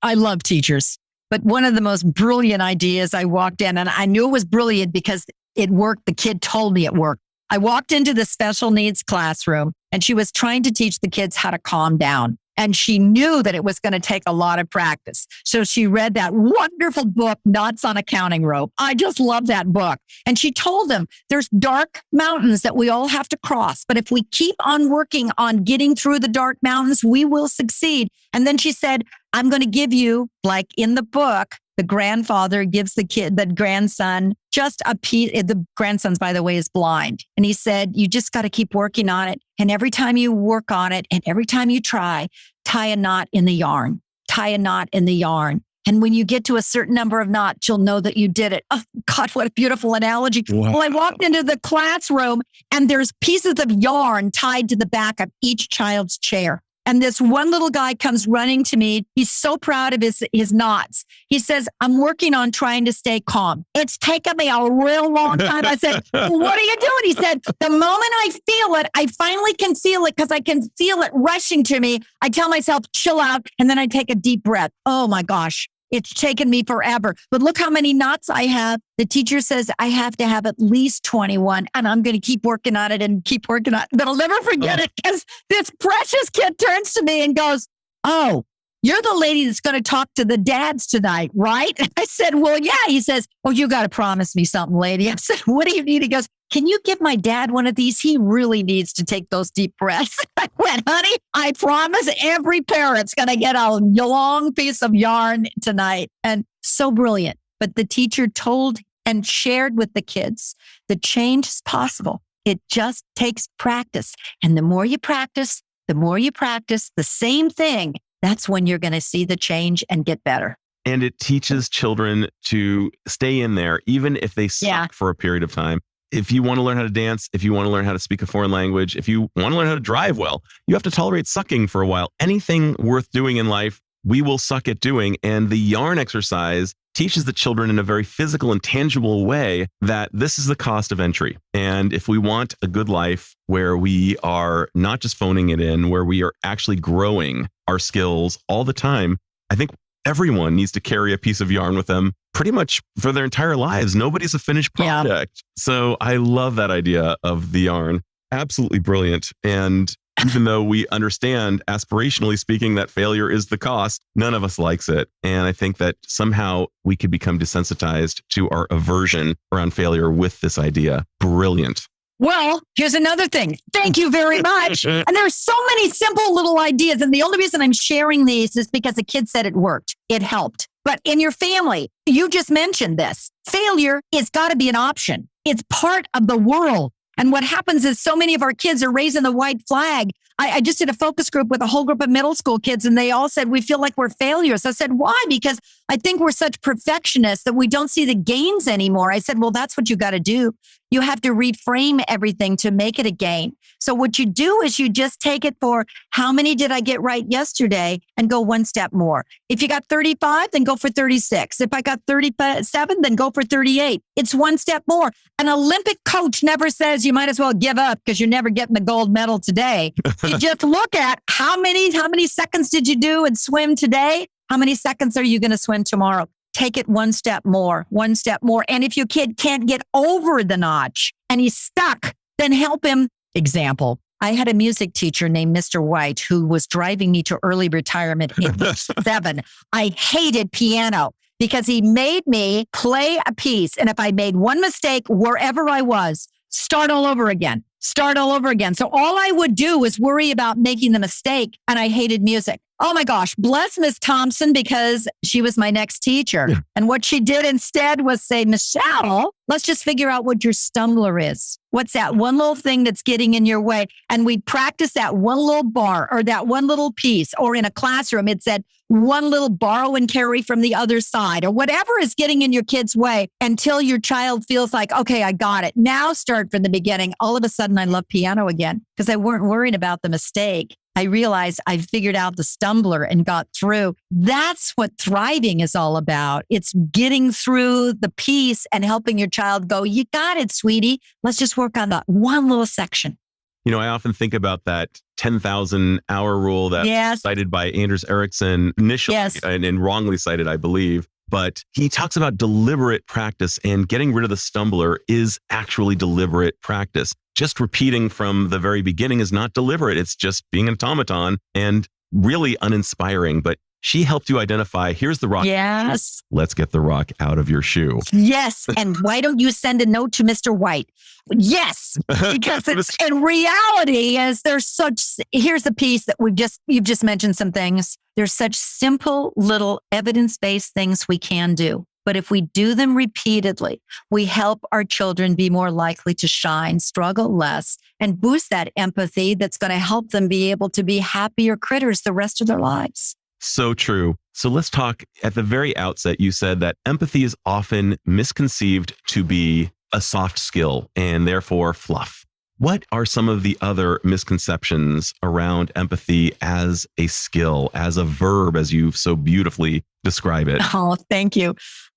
love teachers. But one of the most brilliant ideas, I walked in and I knew it was brilliant because it worked. The kid told me it worked. I walked into the special needs classroom and she was trying to teach the kids how to calm down. And she knew that it was going to take a lot of practice. So she read that wonderful book, Knots on a Counting Rope. I just love that book. And she told them there's dark mountains that we all have to cross. But if we keep on working on getting through the dark mountains, we will succeed. And then she said, I'm going to give you, like in the book, the grandfather gives the grandson just a piece. The grandson's, by the way, is blind. And he said, you just got to keep working on it. And every time you work on it and every time you try, tie a knot in the yarn, tie a knot in the yarn. And when you get to a certain number of knots, you'll know that you did it. Oh, God, what a beautiful analogy. Wow. Well, I walked into the classroom and there's pieces of yarn tied to the back of each child's chair. And this one little guy comes running to me. He's so proud of his knots. He says, I'm working on trying to stay calm. It's taken me a real long time. I said, well, what are you doing? He said, the moment I feel it, I finally can feel it because I can feel it rushing to me. I tell myself, chill out. And then I take a deep breath. Oh my gosh. It's taken me forever. But look how many knots I have. The teacher says I have to have at least 21. And I'm going to keep working on it and keep working on it. But I'll never forget it because this precious kid turns to me and goes, oh, you're the lady that's going to talk to the dads tonight, right? I said, well, yeah. He says, oh, you got to promise me something, lady. I said, what do you need? He goes, can you give my dad one of these? He really needs to take those deep breaths. I went, honey, I promise every parent's going to get a long piece of yarn tonight. And so brilliant. But the teacher told and shared with the kids, the change is possible. It just takes practice. And the more you practice the same thing, that's when you're going to see the change and get better. And it teaches children to stay in there, even if they suck for a period of time. If you want to learn how to dance, if you want to learn how to speak a foreign language, if you want to learn how to drive well, you have to tolerate sucking for a while. Anything worth doing in life, we will suck at doing. And the yarn exercise teaches the children in a very physical and tangible way that this is the cost of entry. And if we want a good life where we are not just phoning it in, where we are actually growing our skills all the time, I think everyone needs to carry a piece of yarn with them pretty much for their entire lives. Nobody's a finished product. Yeah. So I love that idea of the yarn. Absolutely brilliant. And even though we understand, aspirationally speaking, that failure is the cost, none of us likes it. And I think that somehow we could become desensitized to our aversion around failure with this idea. Brilliant. Well, here's another thing. Thank you very much. And there's so many simple little ideas. And the only reason I'm sharing these is because a kid said it worked. It helped. But in your family, you just mentioned this. Failure has got to be an option. It's part of the world. And what happens is so many of our kids are raising the white flag I just did a focus group with a whole group of middle school kids, and they all said, we feel like we're failures. I said, why? Because I think we're such perfectionists that we don't see the gains anymore. I said, well, that's what you got to do. You have to reframe everything to make it a gain. So what you do is you just take it for how many did I get right yesterday and go one step more. If you got 35, then go for 36. If I got 37, then go for 38. It's one step more. An Olympic coach never says you might as well give up because you're never getting the gold medal today. You just look at how many seconds did you do and swim today? How many seconds are you going to swim tomorrow? Take it one step more, one step more. And if your kid can't get over the notch and he's stuck, then help him. Example, I had a music teacher named Mr. White who was driving me to early retirement at age 7. I hated piano because he made me play a piece. And if I made one mistake wherever I was, start all over again. So all I would do was worry about making the mistake. And I hated music. Oh my gosh, bless Miss Thompson because she was my next teacher. Yeah. And what she did instead was say, Michele, let's just figure out what your stumbler is. What's that one little thing that's getting in your way? And we'd practice that one little bar or that one little piece, or in a classroom, it said one little borrow and carry from the other side, or whatever is getting in your kid's way until your child feels like, okay, I got it. Now start from the beginning. All of a sudden, I love piano again because I weren't worried about the mistake. I realized I figured out the stumbler and got through. That's what thriving is all about. It's getting through the piece and helping your child go, you got it, sweetie. Let's just work on that one little section. You know, I often think about that 10,000 hour rule that's cited by Anders Ericsson initially and wrongly cited, I believe. But he talks about deliberate practice, and getting rid of the stumbler is actually deliberate practice. Just repeating from the very beginning is not deliberate. It's just being an automaton and really uninspiring. But she helped you identify, here's the rock. Yes. Let's get the rock out of your shoe. Yes. And why don't you send a note to Mr. White? Yes. Because it's in reality, here's the piece that you've just mentioned some things. There's such simple little evidence-based things we can do. But if we do them repeatedly, we help our children be more likely to shine, struggle less, and boost that empathy that's going to help them be able to be happier critters the rest of their lives. So true. So let's talk at the very outset. You said that empathy is often misconceived to be a soft skill and therefore fluff. What are some of the other misconceptions around empathy as a skill, as a verb, as you so beautifully describe it? Oh, thank you.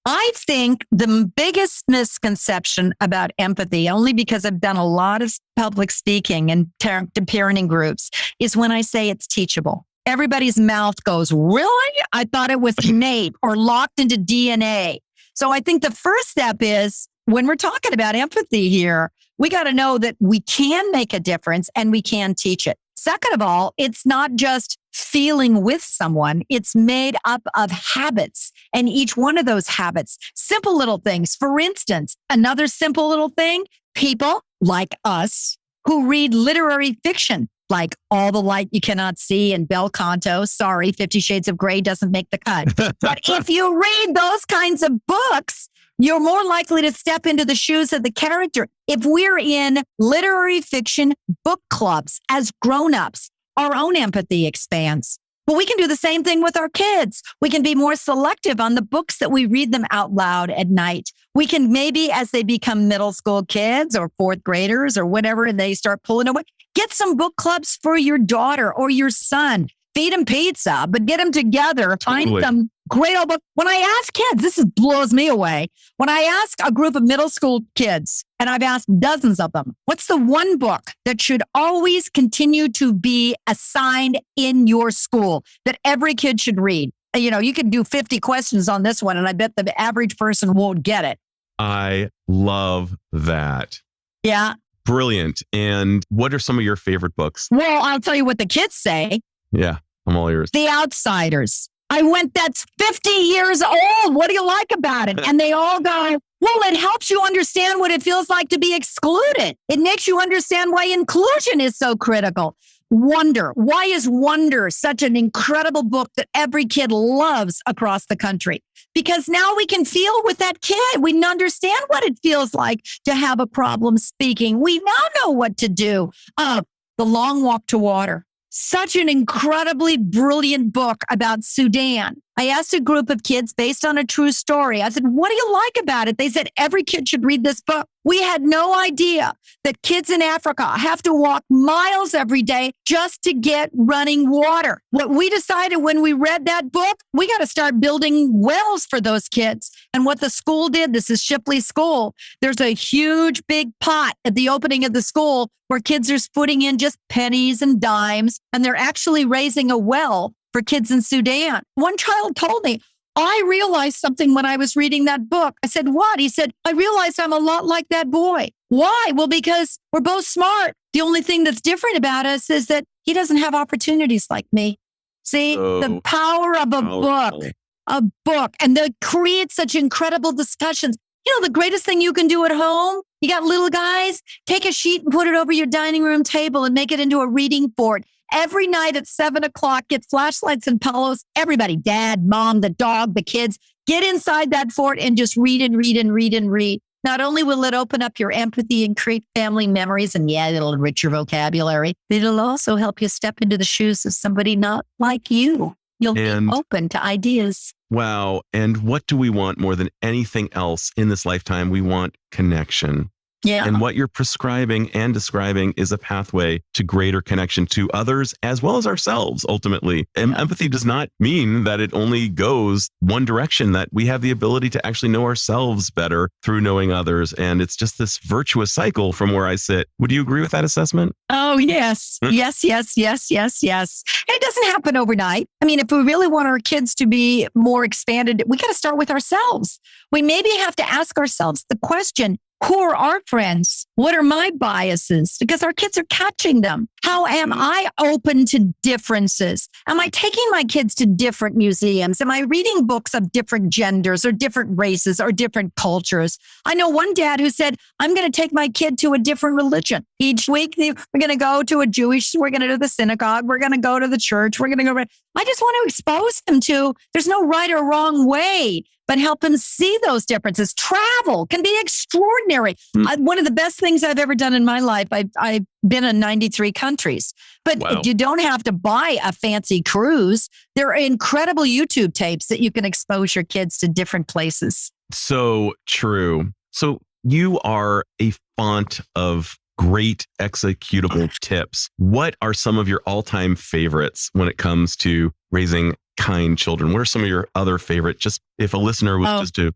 I think the biggest misconception about empathy, only because I've done a lot of public speaking and parenting groups, is when I say it's teachable. Everybody's mouth goes, really? I thought it was innate or locked into DNA. So I think the first step is, when we're talking about empathy here, we got to know that we can make a difference and we can teach it. Second of all, it's not just feeling with someone. It's made up of habits, and each one of those habits, simple little things. For instance, another simple little thing, people like us who read literary fiction, like All the Light You Cannot See and Bel Canto. Sorry, 50 Shades of Grey doesn't make the cut. But if you read those kinds of books, you're more likely to step into the shoes of the character. If we're in literary fiction book clubs as grown-ups, our own empathy expands. Well, we can do the same thing with our kids. We can be more selective on the books that we read them out loud at night. We can maybe, as they become middle school kids or fourth graders or whatever, and they start pulling away, get some book clubs for your daughter or your son. Feed them pizza, but get them together. Find some great old book. When I ask kids, blows me away. When I ask a group of middle school kids, and I've asked dozens of them, what's the one book that should always continue to be assigned in your school that every kid should read? You know, you can do 50 questions on this one, and I bet the average person won't get it. I love that. Yeah. Brilliant. And what are some of your favorite books? Well, I'll tell you what the kids say. Yeah, I'm all ears. The Outsiders. That's 50 years old. What do you like about it? And they all go, well, it helps you understand what it feels like to be excluded. It makes you understand why inclusion is so critical. Wonder. Why is Wonder such an incredible book that every kid loves across the country? Because now we can feel with that kid. We understand what it feels like to have a problem speaking. We now know what to do. The Long Walk to Water. such an incredibly brilliant book about Sudan. I asked a group of kids based on a true story. I said, what do you like about it? They said, every kid should read this book. We had no idea that kids in Africa have to walk miles every day just to get running water. What we decided when we read that book, we got to start building wells for those kids. And what the school did, this is Shipley School, there's a huge big pot at the opening of the school where kids are putting in just pennies and dimes, and they're actually raising a well for kids in Sudan. One child told me, I realized something when I was reading that book. I said, what? He said, I realized I'm a lot like that boy. Why? Well, because we're both smart. The only thing that's different about us is that he doesn't have opportunities like me. See, the power of a book, and they create such incredible discussions. You know, the greatest thing you can do at home, you got little guys, take a sheet and put it over your dining room table and make it into a reading fort. Every night at 7:00, get flashlights and pillows. Everybody, dad, mom, the dog, the kids, get inside that fort and just read and read and read and read. Not only will it open up your empathy and create family memories, and it'll enrich your vocabulary, but it'll also help you step into the shoes of somebody not like you. You'll be open to ideas. Wow. And what do we want more than anything else in this lifetime? We want connection. Yeah. And what you're prescribing and describing is a pathway to greater connection to others as well as ourselves, ultimately. And empathy does not mean that it only goes one direction, that we have the ability to actually know ourselves better through knowing others. And it's just this virtuous cycle from where I sit. Would you agree with that assessment? Oh, yes. Yes. It doesn't happen overnight. I mean, if we really want our kids to be more expanded, we got to start with ourselves. We maybe have to ask ourselves the question, who are our friends? What are my biases? Because our kids are catching them. How am I open to differences? Am I taking my kids to different museums? Am I reading books of different genders or different races or different cultures? I know one dad who said, I'm going to take my kid to a different religion. Each week, we're going to go to a Jewish, we're going to do the synagogue, we're going to go to the church, we're going to go. I just want to expose them to, there's no right or wrong way, but help them see those differences. Travel can be extraordinary. One of the best things I've ever done in my life, I've been in 93 countries, but you don't have to buy a fancy cruise. There are incredible YouTube tapes that you can expose your kids to different places. So true. So you are a font of great executable tips. What are some of your all-time favorites when it comes to raising kind children? What are some of your other favorite, just if a listener was just to,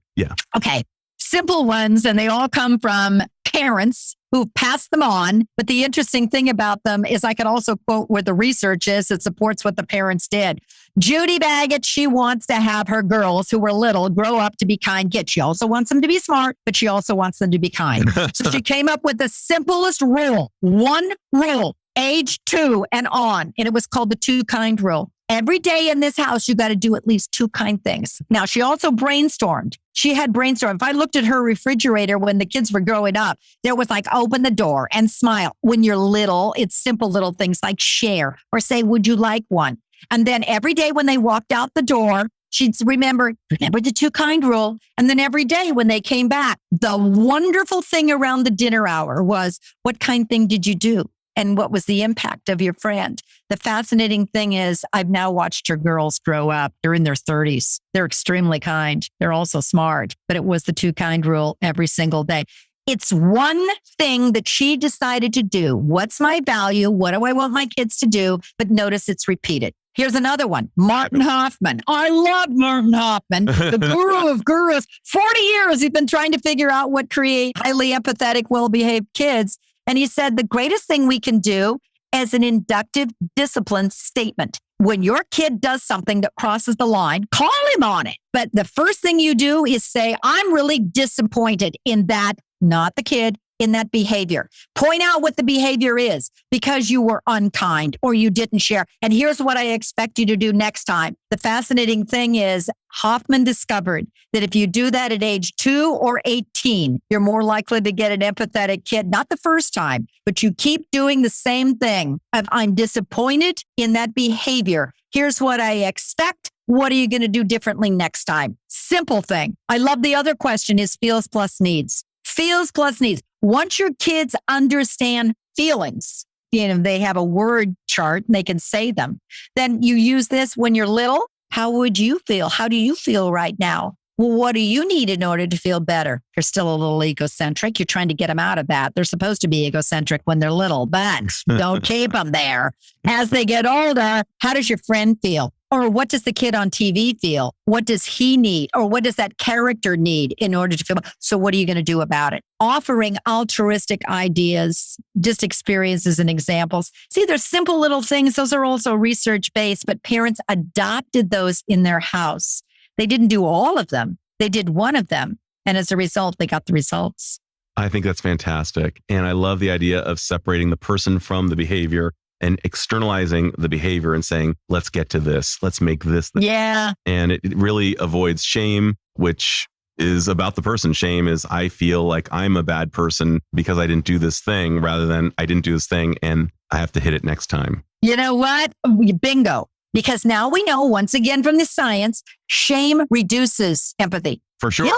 Okay. Simple ones, and they all come from parents who pass them on. But the interesting thing about them is I could also quote where the research is that supports what the parents did. Judy Baggett, she wants to have her girls who were little grow up to be kind kids. She also wants them to be smart, but she also wants them to be kind. So she came up with the simplest rule, one rule, age 2 and on. And it was called the 2 kind rule. Every day in this house, you got to do at least 2 kind things. Now, she also brainstormed. She had brainstormed. If I looked at her refrigerator when the kids were growing up, there was like, open the door and smile. When you're little, it's simple little things like share or say, would you like one? And then every day when they walked out the door, she'd remember the 2 kind rule. And then every day when they came back, the wonderful thing around the dinner hour was, what kind thing did you do? And what was the impact of your friend? The fascinating thing is I've now watched her girls grow up. They're in their 30s. They're extremely kind. They're also smart, but it was the 2 kind rule every single day. It's one thing that she decided to do. What's my value? What do I want my kids to do? But notice it's repeated. Here's another one. Martin Hoffman. I love Martin Hoffman, the guru of gurus. 40 years he's been trying to figure out what create highly empathetic, well-behaved kids. And he said the greatest thing we can do as an inductive discipline statement. When your kid does something that crosses the line, call him on it. But the first thing you do is say, I'm really disappointed in that, not the kid, in that behavior. Point out what the behavior is because you were unkind or you didn't share. And here's what I expect you to do next time. The fascinating thing is Hoffman discovered that if you do that at age 2 or 18, you're more likely to get an empathetic kid, not the first time, but you keep doing the same thing. I'm disappointed in that behavior. Here's what I expect. What are you going to do differently next time? Simple thing. I love the other question is feels plus needs. Feels plus needs. Once your kids understand feelings, they have a word chart and they can say them. Then you use this when you're little. How would you feel? How do you feel right now? Well, what do you need in order to feel better? You're still a little egocentric. You're trying to get them out of that. They're supposed to be egocentric when they're little, but don't keep them there. As they get older, how does your friend feel? Or what does the kid on TV feel? What does he need? Or what does that character need in order to feel? So what are you going to do about it? Offering altruistic ideas, just experiences and examples. See, there's simple little things. Those are also research-based, but parents adopted those in their house. They didn't do all of them. They did one of them. And as a result, they got the results. I think that's fantastic. And I love the idea of separating the person from the behavior and externalizing the behavior and saying, let's get to this. Let's make this. Yeah. And it really avoids shame, which is about the person. Shame is, I feel like I'm a bad person because I didn't do this thing, rather than I didn't do this thing and I have to hit it next time. You know what? Bingo. Because now we know, once again from the science, shame reduces empathy. For sure.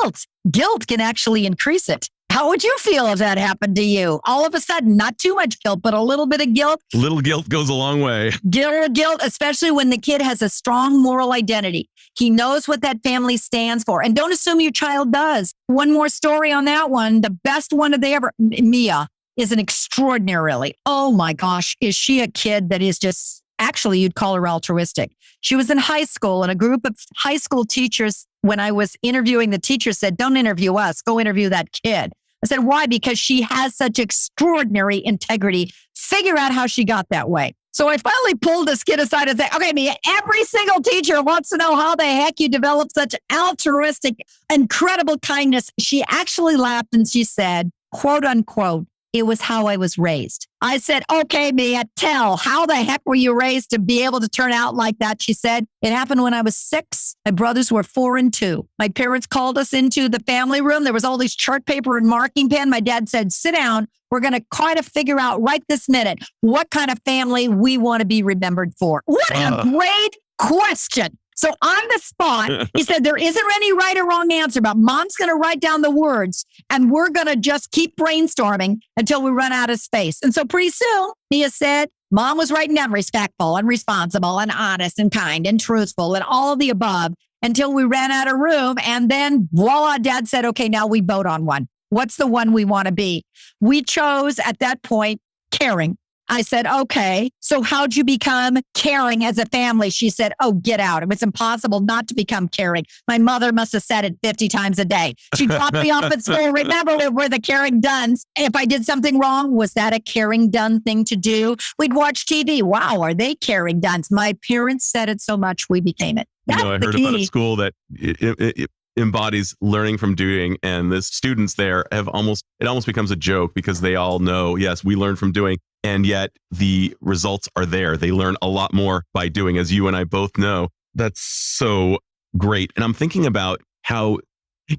Guilt can actually increase it. How would you feel if that happened to you? All of a sudden, not too much guilt, but a little bit of guilt. Little guilt goes a long way. Guilt, especially when the kid has a strong moral identity. He knows what that family stands for. And don't assume your child does. One more story on that one. The best one of they ever, Mia is an extraordinarily, oh my gosh, is she a kid that is just, actually, you'd call her altruistic. She was in high school and a group of high school teachers, when I was interviewing the teacher, said, don't interview us, go interview that kid. I said, why? Because she has such extraordinary integrity. Figure out how she got that way. So I finally pulled this kid aside and said, okay, Mia, every single teacher wants to know how the heck you develop such altruistic, incredible kindness. She actually laughed and she said, quote unquote, it was how I was raised. I said, okay, Mia, tell, how the heck were you raised to be able to turn out like that? She said, it happened when I was 6. My brothers were 4 and 2. My parents called us into the family room. There was all these chart paper and marking pen. My dad said, sit down. We're going to try to figure out right this minute what kind of family we want to be remembered for. What a great question. So on the spot, he said, there isn't any right or wrong answer, but mom's going to write down the words and we're going to just keep brainstorming until we run out of space. And so pretty soon, Mia said, mom was writing down respectful and responsible and honest and kind and truthful and all of the above until we ran out of room. And then voila, dad said, okay, now we vote on one. What's the one we want to be? We chose at that point, caring. I said, okay, so how'd you become caring as a family? She said, oh, get out. It was impossible not to become caring. My mother must have said it 50 times a day. She dropped me off at school. Remember, we were the caring duns. If I did something wrong, was that a caring done thing to do? We'd watch TV. Wow, are they caring duns? My parents said it so much, we became it. That's I the heard key. about a school that it embodies learning from doing, and the students there have almost becomes a joke because they all know, yes, we learn from doing. And yet the results are there. They learn a lot more by doing, as you and I both know. That's so great. And I'm thinking about how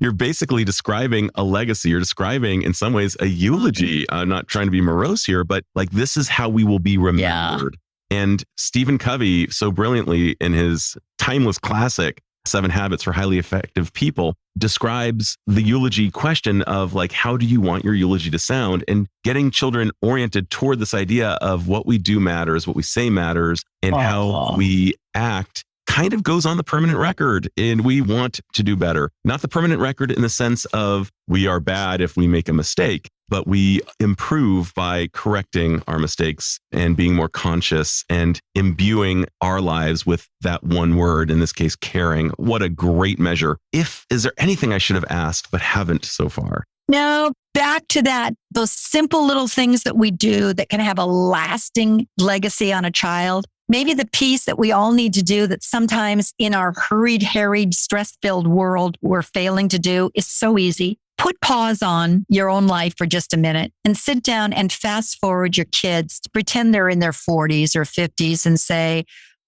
you're basically describing a legacy. You're describing, in some ways, a eulogy. I'm not trying to be morose here, but like, this is how we will be remembered. Yeah. And Stephen Covey, so brilliantly in his timeless classic, 7 Habits for Highly Effective People, describes the eulogy question of like, how do you want your eulogy to sound? And getting children oriented toward this idea of what we do matters, what we say matters, and how we act kind of goes on the permanent record. And we want to do better. Not the permanent record in the sense of we are bad if we make a mistake, but we improve by correcting our mistakes and being more conscious and imbuing our lives with that one word, in this case, caring. What a great measure. Is there anything I should have asked but haven't so far? No, back to that, those simple little things that we do that can have a lasting legacy on a child. Maybe the piece that we all need to do that sometimes in our hurried, harried, stress-filled world we're failing to do is so easy. Put pause on your own life for just a minute and sit down and fast forward your kids to pretend they're in their 40s or 50s and say,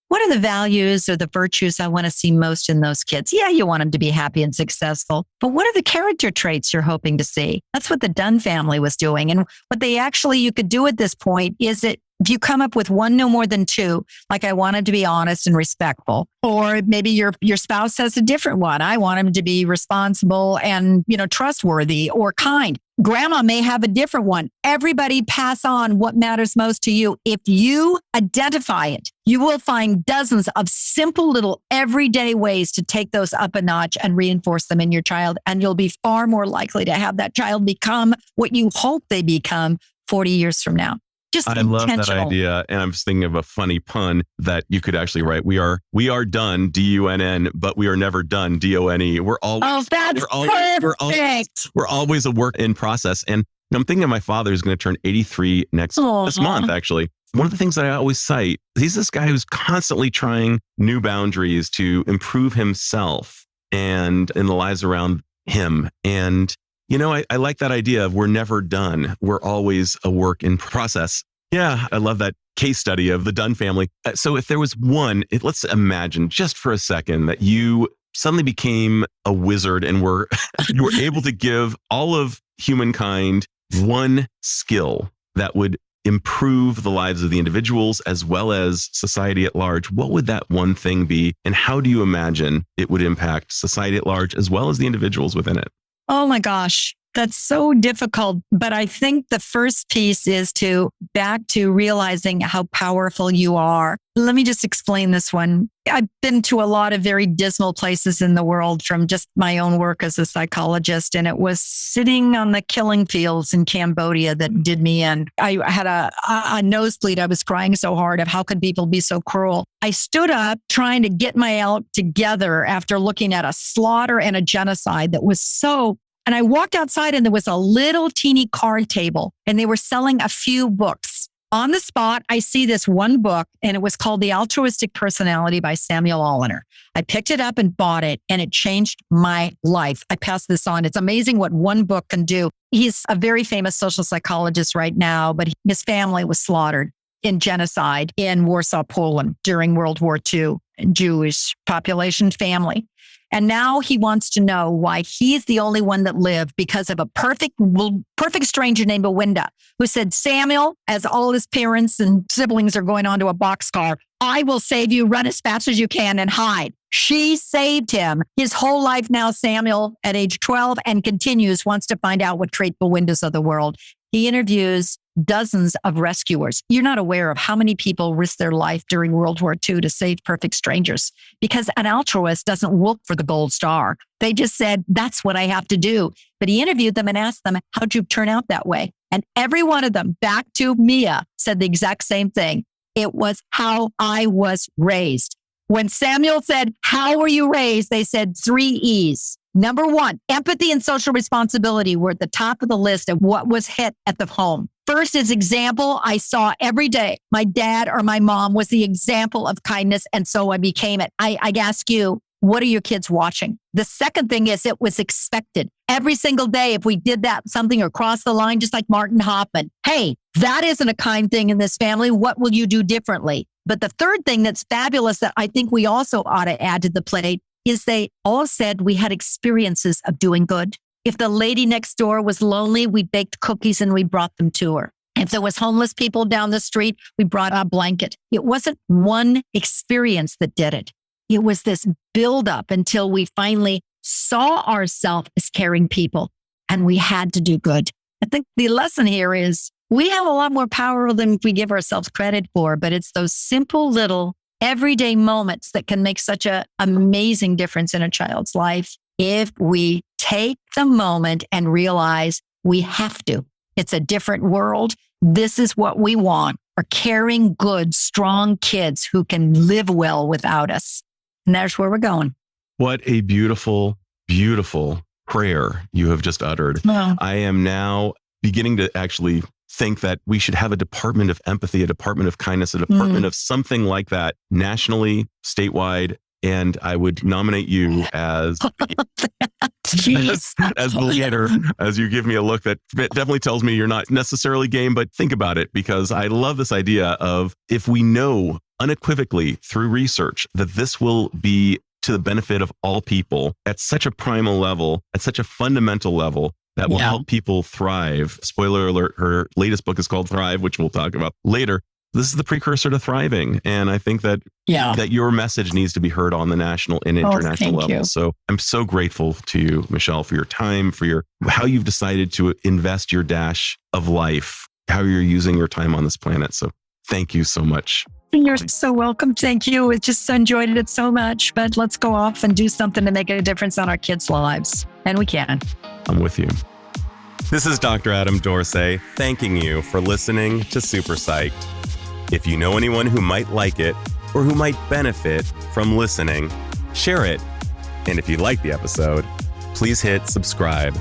what are the values or the virtues I want to see most in those kids? Yeah, you want them to be happy and successful, but what are the character traits you're hoping to see? That's what the Dunn family was doing. And what you could do at this point is if you come up with one, no more than 2, like I wanted to be honest and respectful, or maybe your spouse has a different one. I want him to be responsible and, trustworthy or kind. Grandma may have a different one. Everybody pass on what matters most to you. If you identify it, you will find dozens of simple little everyday ways to take those up a notch and reinforce them in your child. And you'll be far more likely to have that child become what you hope they become 40 years from now. Just I love that idea. And I'm just thinking of a funny pun that you could actually write. We are done, DUNN, but we are never done, DONE. We're always, that's perfect. We're always a work in process. And I'm thinking of my father who's going to turn 83 this month, actually. One of the things that I always cite, he's this guy who's constantly trying new boundaries to improve himself and in the lives around him. And I like that idea of we're never done. We're always a work in process. Yeah, I love that case study of the Dunn family. So if there was let's imagine just for a second that you suddenly became a wizard and you were able to give all of humankind one skill that would improve the lives of the individuals as well as society at large. What would that one thing be? And how do you imagine it would impact society at large as well as the individuals within it? Oh my gosh, that's so difficult. But I think the first piece is back to realizing how powerful you are. Let me just explain this one. I've been to a lot of very dismal places in the world from just my own work as a psychologist. And it was sitting on the killing fields in Cambodia that did me in. I had a nosebleed. I was crying so hard of how could people be so cruel. I stood up trying to get my out together after looking at a slaughter and a genocide that was and I walked outside and there was a little teeny card table and they were selling a few books. On the spot, I see this one book and it was called The Altruistic Personality by Samuel Alliner. I picked it up and bought it and it changed my life. I passed this on. It's amazing what one book can do. He's a very famous social psychologist right now, but his family was slaughtered in genocide in Warsaw, Poland during World War II, Jewish population family. And now he wants to know why he's the only one that lived because of a perfect stranger named Bewinda, who said, Samuel, as all his parents and siblings are going onto a boxcar, I will save you, run as fast as you can and hide. She saved him. His whole life now, Samuel, at age 12 and continues, wants to find out what trait Bewindas of the world. He interviews dozens of rescuers. You're not aware of how many people risked their life during World War II to save perfect strangers because an altruist doesn't look for the gold star. They just said, that's what I have to do. But he interviewed them and asked them, how'd you turn out that way? And every one of them, back to Mia, said the exact same thing. It was how I was raised. When Samuel said, how were you raised? They said 3 E's. Number 1, empathy and social responsibility were at the top of the list of what was hit at the home. First is example I saw every day. My dad or my mom was the example of kindness, and so I became it. I ask you, what are your kids watching? The second thing is it was expected. Every single day, if we did that something or crossed the line, just like Martin Hoffman, hey, that isn't a kind thing in this family. What will you do differently? But the third thing that's fabulous that I think we also ought to add to the plate is they all said we had experiences of doing good. If the lady next door was lonely, we baked cookies and we brought them to her. If there was homeless people down the street, we brought a blanket. It wasn't one experience that did it. It was this buildup until we finally saw ourselves as caring people and we had to do good. I think the lesson here is we have a lot more power than we give ourselves credit for, but it's those simple little everyday moments that can make such an amazing difference in a child's life if we take the moment and realize we have to. It's a different world. This is what we want, are caring, good, strong kids who can live well without us. And that's where we're going. What a beautiful, beautiful prayer you have just uttered. Oh. I am now beginning to actually think that we should have a department of empathy, a department of kindness, a department of something like that nationally, statewide. And I would nominate you as the leader, as you give me a look that definitely tells me you're not necessarily game, but think about it, because I love this idea of if we know unequivocally through research that this will be to the benefit of all people at such a primal level, at such a fundamental level, that will help people thrive. Spoiler alert, her latest book is called Thrive, which we'll talk about later. this is the precursor to thriving. And I think that that your message needs to be heard on the national and international level. So I'm so grateful to you, Michele, for your time, for how you've decided to invest your dash of life, how you're using your time on this planet. So thank you so much. You're so welcome. Thank you. I just enjoyed it so much, but let's go off and do something to make a difference on our kids' lives. And we can. I'm with you. This is Dr. Adam Dorsey thanking you for listening to Super Psyched. If you know anyone who might like it or who might benefit from listening, share it. And if you like the episode, please hit subscribe.